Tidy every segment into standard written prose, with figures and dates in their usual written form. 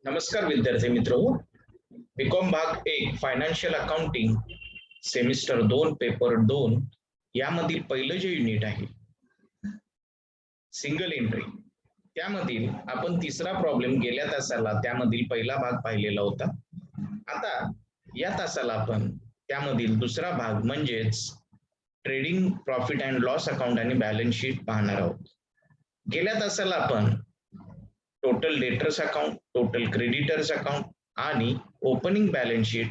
नमस्कार विद्यार्थी मित्रो, बीकॉम भाग 1 फायनान्शियल अकाउंटिंग सेमिस्टर 2 पेपर 2 यामधील पहिलं जे युनिट आहे सिंगल एंट्री, त्यामधील आपण तिसरा प्रॉब्लेम गेल्या तासाला त्यामधील पहिला भाग पाहिलेला होता. आता या तासाला आपण त्यामधील दुसरा भाग म्हणजेच trading profit and loss account आणि बॅलन्स शीट पाहणार आहोत. गेल्या तासाला आपण total debtors account, total creditors account आणि ओपनिंग बॅलन्स शीट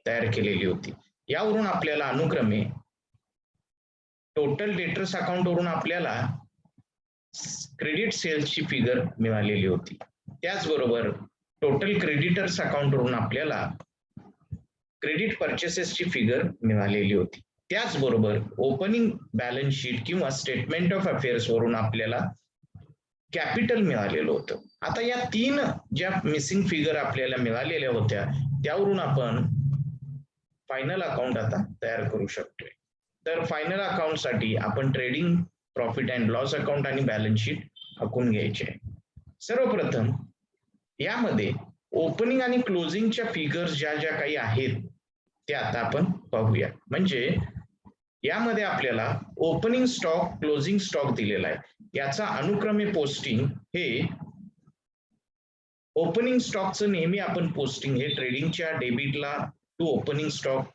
तयार केलेली होती. यावरून आपल्याला अनुक्रमे टोटल डेटर्स अकाउंट वरून आपल्याला क्रेडिट सेल्सची फिगर मिळालेली होती. त्याचबरोबर टोटल क्रेडिटर्स अकाउंट वरून आपल्याला क्रेडिट परचेसेसची फिगर मिळालेली होती. त्याचबरोबर ओपनिंग बॅलन्स शीट किंवा स्टेटमेंट ऑफ अफेअर्स वरून आपल्याला कॅपिटल मिळालेलं होतं. आता या तीन ज्या मिसिंग फिगर आपल्याला मिळालेल्या होत्या त्यावरून आपण फायनल अकाउंट आता तयार करू शकतोय. तर फायनल अकाउंट साठी आपण trading profit and loss account आणि बॅलन्स शीट आखून घ्यायचे आहे. सर्वप्रथम यामध्ये ओपनिंग आणि क्लोजिंगच्या फिगर्स ज्या ज्या काही आहेत त्या आता आपण पाहूया. म्हणजे यामध्ये आपल्याला ओपनिंग स्टॉक, क्लोजिंग स्टॉक दिलेला आहे. याचा अनुक्रमे पोस्टिंग हे ओपनिंग स्टॉकचं नेहमी आपण पोस्टिंग हे ट्रेडिंगच्या डेबिटला टू ओपनिंग स्टॉक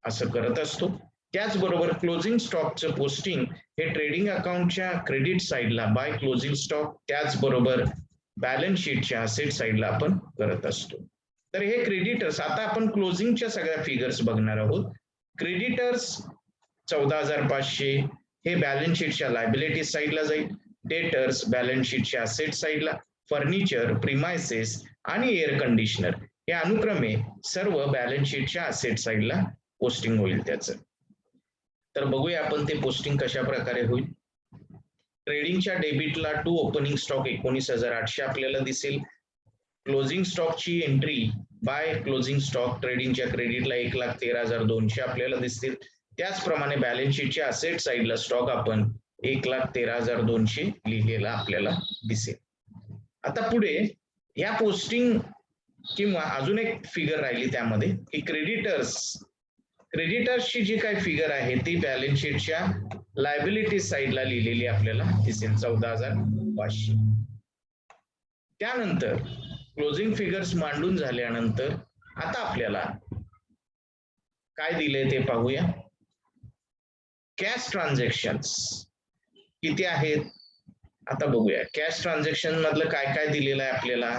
असं करत असतो. त्याचबरोबर क्लोजिंग स्टॉकचं पोस्टिंग हे ट्रेडिंग अकाउंटच्या क्रेडिट साईडला बाय क्लोजिंग स्टॉक, त्याचबरोबर बॅलन्स शीटच्या असेट साईडला आपण करत असतो. तर हे क्रेडिटर्स, आता आपण क्लोजिंगच्या सगळ्या फिगर्स बघणार आहोत. क्रेडिटर्स 14,500 हे बॅलन्स शीटच्या लायबिलिटी साईडला जाईल. डेटर्स बॅलन्स शीटच्या असेट साईडला, फर्निचर, प्रिमायसेस आणि एअर कंडिशनर हे अनुक्रमे सर्व बॅलन्स शीटच्या असेट साईडला पोस्टिंग होईल त्याचं. तर बघूया आपण ते पोस्टिंग कशा प्रकारे होईल. ट्रेडिंगच्या डेबिटला टू ओपनिंग स्टॉक 19,800 आपल्याला दिसेल. क्लोजिंग स्टॉकची एंट्री बाय क्लोजिंग स्टॉक ट्रेडिंगच्या क्रेडिटला 1,13,200 आपल्याला दिसतील. त्याचप्रमाणे बॅलन्स शीटच्या असेट साईडला स्टॉक आपण 1,13,200 लिहिलेला आपल्याला दिसेल. आता पुढे या पोस्टिंग किंवा अजून एक फिगर राहिली त्यामध्ये की क्रेडिटर्सची जी काही फिगर आहे ती बॅलन्स शीटच्या लायबिलिटी साईडला लिहिलेली आपल्याला दिसेल 14,500. त्यानंतर क्लोजिंग फिगर्स मांडून झाल्यानंतर आता आपल्याला काय दिले ते पाहूया. कॅश ट्रान्झॅक्शन्स किती आहेत आता बघूया. कॅश ट्रान्झॅक्शन मधलं काय काय दिलेलं आहे आपल्याला.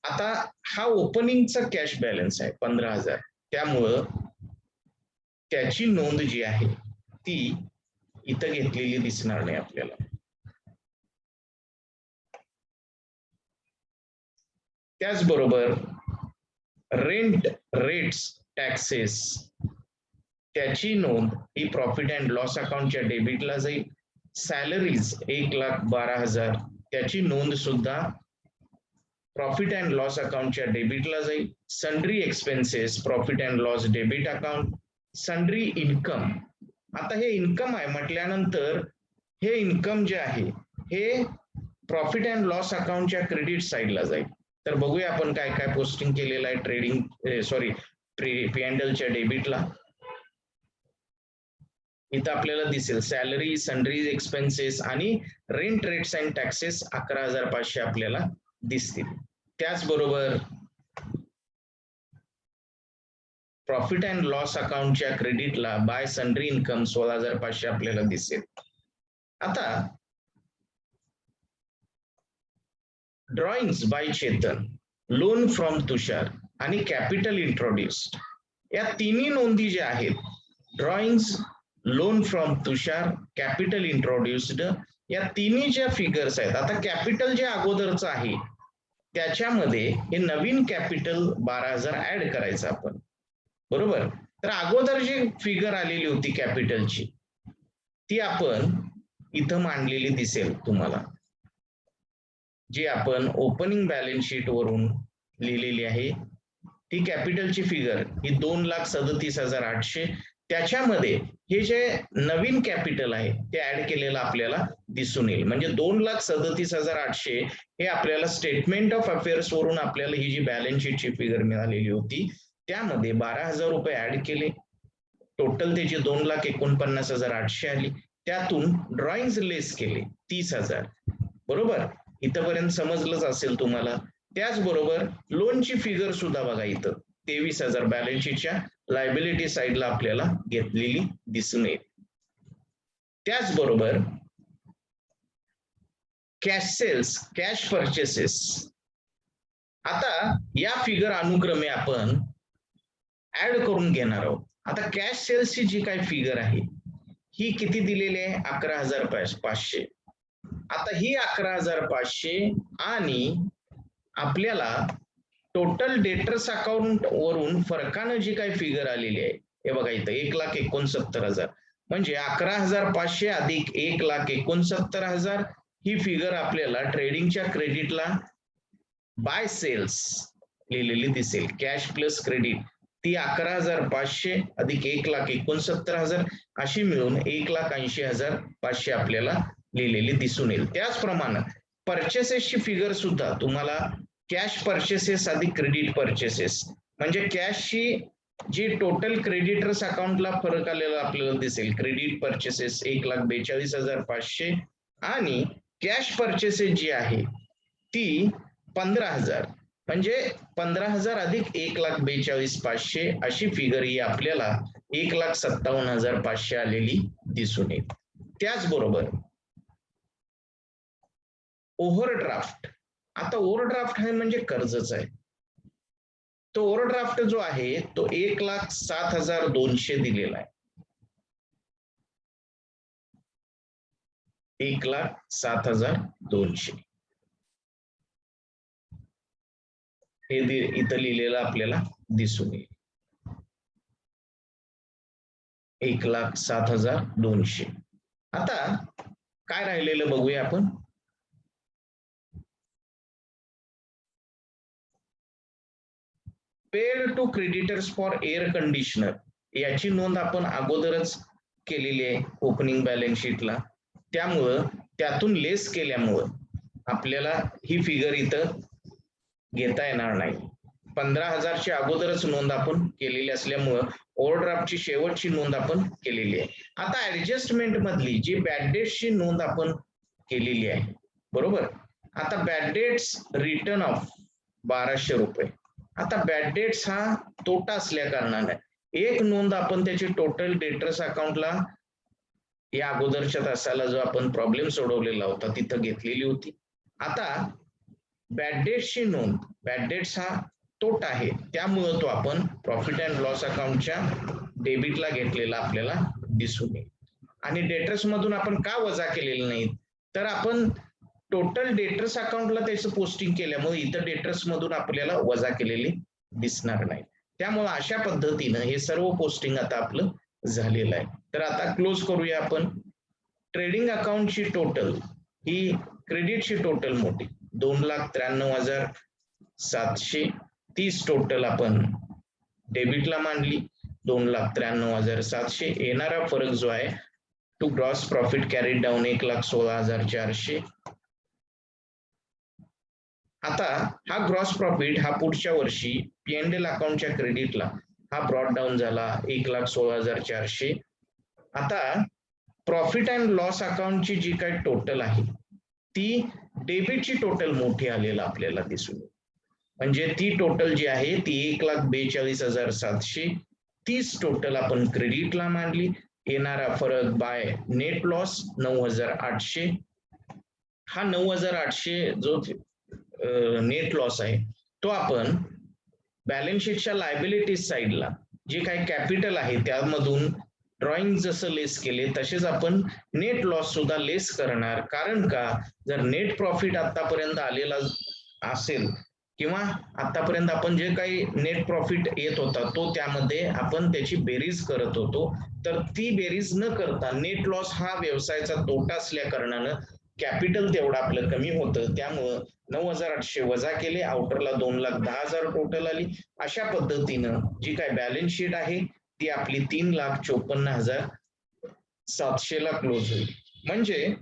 आता हा ओपनिंगचा कॅश बॅलन्स आहे 15,000, त्यामुळं त्याची नोंद जी आहे ती इथं घेतलेली दिसणार नाही आपल्याला. त्याचबरोबर रेंट, रेट्स, टॅक्सेस त्याची नोंद ही प्रॉफिट अँड लॉस अकाउंटच्या डेबिटला जाईल. सॅलरीज 1,12,000 त्याची नोंद सुद्धा प्रॉफिट अँड लॉस अकाउंटच्या डेबिटला जाईल. Sundry expenses profit and loss debit account. Sundry income, आता हे इन्कम आहे म्हटल्यानंतर हे इन्कम जे आहे हे प्रॉफिट अँड लॉस अकाउंटच्या क्रेडिट साईडला जाईल. तर बघूया आपण काय काय पोस्टिंग केलेलं आहे ट्रेडिंग P&Lच्या डेबिटला. इथं आपल्याला दिसेल सॅलरी, सन्ड्रीज एक्सपेन्सेस आणि रेंट, रेट्स अँड टॅक्सेस 11,500 आपल्याला दिसतील. त्याचबरोबर प्रॉफिट अँड लॉस अकाउंटच्या क्रेडिटला बाय सन्ड्री इन्कम 16,500 आपल्याला दिसेल. आता drawings by Chetan, loan from Tushar आणि कॅपिटल इंट्रोड्युस्ड या तिन्ही नोंदी ज्या आहेत, drawings, loan from Tushar, capital introduced या तिन्ही ज्या फिगर्स आहेत. आता कॅपिटल जे अगोदरचं आहे त्याच्यामध्ये हे नवीन कॅपिटल 12,000 ऍड करायचं आपण, बरोबर. तर अगोदर जी फिगर आलेली होती कॅपिटलची ती आपण इथं मांडलेली दिसेल तुम्हाला, जी आपण ओपनिंग बॅलन्स शीट वरून लिहिलेली आहे. ती कॅपिटलची फिगर ही 2,37,800. त्याच्यामध्ये हे जे नवीन कॅपिटल आहे ते ऍड केलेलं आपल्याला दिसून येईल. म्हणजे 2,37,800 हे आपल्याला स्टेटमेंट ऑफ अफेअर्स वरून आपल्याला ही जी बॅलन्स शीटची फिगर मिळालेली होती त्यामध्ये 12,000 रुपये ऍड केले. टोटल त्याची 2,49,800 आली. त्यातून ड्रॉइंग लेस केले 30,000. बरोबर, इथपर्यंत समजलंच असेल तुम्हाला. त्याचबरोबर लोनची फिगर सुद्धा बघा इथं 23,000 बॅलन्स शीटच्या लायबिलिटी साइडला आपल्याला घेतलेली दिसून येईल. त्याचबरोबर कॅश सेल्स, कॅश परचेसेस, आता या फिगर अनुक्रमे आपण ऍड करून घेणार आहोत. आता कॅश सेल्सची जी काही फिगर आहे ही किती दिलेली आहे? 11,500. आता ही 11,500 आणि आपल्याला टोटल डेटर्स अकाउंट वरून फरकानं जी काही फिगर आलेली आहे हे बघा इथं 1,69,000 म्हणजे 11,500 अधिक 1,69,000 ही फिगर आपल्याला ट्रेडिंगच्या क्रेडिटला बाय सेल्स लिहिलेली दिसेल. कॅश प्लस क्रेडिट ती 11,500 अधिक 1,69,000 अशी मिळून 1,80,500 आपल्याला लिहिलेली दिसून येईल. त्याचप्रमाणे परचेसेसची फिगर सुद्धा तुम्हाला कॅश परचेसेस अधिक क्रेडिट परचेसेस म्हणजे कॅशची जी टोटल क्रेडिटर्स अकाउंटला फरक आलेला आपल्याला दिसेल. क्रेडिट परचेसेस 1,42,500 आणि कॅश परचेसेस जी आहे ती 15,000 म्हणजे 15,000 अधिक 1,42,500 अशी फिगर ही आपल्याला 1,57,500 आलेली दिसून येईल. त्याचबरोबर ओव्हरड्राफ्ट, आता ओव्हरड्राफ्ट आहे म्हणजे कर्जच आहे. तो ओव्हरड्राफ्ट जो आहे तो 1,07,200 दिलेला आहे. 1,07,200 हे इथं लिहिलेलं आपल्याला दिसून येईल. 1,07,200. आता काय राहिलेलं बघूया आपण. Paid to creditors for air conditioner याची नोंद आपण अगोदरच केलेली आहे ओपनिंग बॅलन्स शीटला. त्यामुळं त्यातून लेस केल्यामुळं आपल्याला ही फिगर इथं घेता येणार नाही. 15,000ची अगोदरच नोंद आपण केलेली असल्यामुळं ओव्हरड्राफ्टची शेवटची नोंद आपण केलेली आहे. आता ऍडजस्टमेंट मधली जी बॅड डेट्सची नोंद आपण केलेली आहे बरोबर. आता बॅड डेट्स रिटर्न ऑफ 1,200 रुपये. आता बॅड डेट्स हा तोटा असल्या कारणाने एक नोंद आपण त्याची टोटल डेटर्स अकाउंटला या अगोदरच्या तासाला जो आपण प्रॉब्लेम सोडवलेला होता तिथं घेतलेली होती. आता बॅड डेट्सची नोंद, बॅड डेट्स हा तोटा आहे त्यामुळे तो आपण प्रॉफिट अँड लॉस अकाउंटच्या डेबिटला घेतलेला आपल्याला दिसून येईल. आणि डेटर्स मधून आपण का वजा केलेलं नाही तर आपण टोटल डेटर्स अकाउंटला त्याचं पोस्टिंग केल्यामुळे इतर डेटर्स मधून आपल्याला वजा केलेली दिसणार नाही. त्यामुळे अशा पद्धतीनं हे सर्व पोस्टिंग आता आपलं झालेलं आहे. तर आता क्लोज करूया आपण. ट्रेडिंग अकाउंटची टोटल ही क्रेडिटची टोटल मोठी 2,93,730 टोटल आपण डेबिटला मांडली. 2,93,700 येणारा फरक जो आहे to gross profit carried down 1,16,400. आता हा ग्रॉस प्रॉफिट हा पुढच्या वर्षी P&L अकाउंटच्या क्रेडिटला हा ब्रॉट डाऊन झाला 1,16,400. आता प्रॉफिट अँड लॉस अकाउंटची जी काही टोटल आहे ती डेबिटची टोटल मोठी आलेला आपल्याला दिसून येईल. म्हणजे ती टोटल जी आहे ती 1,42,730 टोटल आपण क्रेडिटला मांडली. येणारा फरक बाय नेट लॉस 9,800. हा 9,800 जो नेट लॉस आहे तो आपण बॅलन्स शीटच्या लायबिलिटीज साइडला जे काही कॅपिटल आहे त्यामधून ड्रॉइंग जसं लेस केले तसेच आपण नेट लॉस सुद्धा लेस करणार. कारण का जर नेट प्रॉफिट आतापर्यंत आलेला असेल किंवा आतापर्यंत आपण जे काही नेट प्रॉफिट येत होता तो त्यामध्ये आपण त्याची बेरीज करत होतो तर ती बेरीज न करता नेट लॉस हा व्यवसायाचा तोटा असल्या कारणानं कॅपिटल तेवढं आपलं कमी होतं. त्यामुळं 9,800 वजा केले. आउटरला 2,10,000 टोटल आली. अशा पद्धतीनं जी काय बॅलन्स शीट आहे ती आपली 3,54,000 700 ला क्लोज होईल. म्हणजे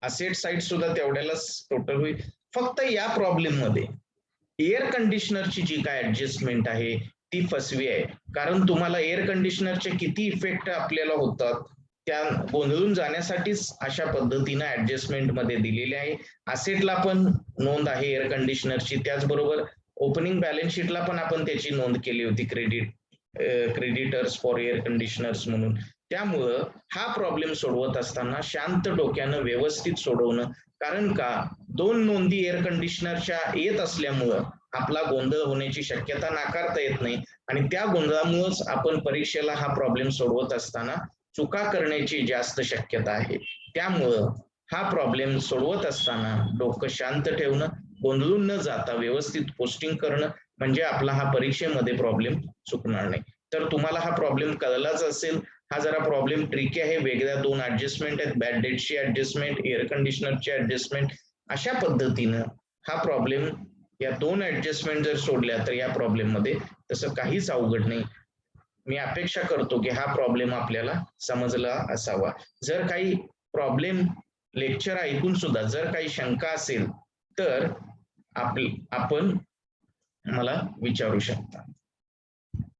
असेट साईड सुद्धा तेवढ्यालाच टोटल होईल. फक्त या प्रॉब्लेम मध्ये एअर कंडिशनरची जी काय ऍडजस्टमेंट आहे ती फसवी आहे. कारण तुम्हाला एअर कंडिशनरचे किती इफेक्ट आपल्याला होतात त्या गोंधळून जाण्यासाठीच अशा पद्धतीनं ऍडजस्टमेंट मध्ये दिलेले आहे. असेटला पण नोंद आहे एअर कंडिशनरची, त्याचबरोबर ओपनिंग बॅलन्स शीटला पण आपण त्याची नोंद केली होती क्रेडिटर्स फॉर एअर कंडिशनर्स म्हणून. त्यामुळं हा प्रॉब्लेम सोडवत असताना शांत डोक्यानं व्यवस्थित सोडवणं, कारण का दोन नोंदी एअर कंडिशनरच्या येत असल्यामुळं आपला गोंधळ होण्याची शक्यता नाकारता येत नाही आणि त्या गोंधळामुळेच आपण परीक्षेला हा प्रॉब्लेम सोडवत असताना चुका करण्याची जास्त शक्यता आहे. त्यामुळं हा प्रॉब्लेम सोडवत असताना डोकं शांत ठेवणं, गोंधळून न जाता व्यवस्थित पोस्टिंग करणं, म्हणजे आपला हा परीक्षेमध्ये प्रॉब्लेम चुकणार नाही. तर तुम्हाला हा प्रॉब्लेम कळलाच असेल. हा जरा प्रॉब्लेम ट्रिकी आहे. वेगळ्या दोन ऍडजस्टमेंट आहेत, बॅड डेटची ऍडजस्टमेंट, एअर कंडिशनरची ऍडजस्टमेंट. अशा पद्धतीनं हा प्रॉब्लेम, या दोन ऍडजस्टमेंट जर सोडल्या तर या प्रॉब्लेम मध्ये तसं काहीच अवघड नाही. मी अपेक्षा करतो की हा प्रॉब्लेम आपल्याला समजला असावा. जर काही प्रॉब्लेम लेक्चर ऐकून सुद्धा जर काही शंका असेल तर आपण मला विचारू शकता.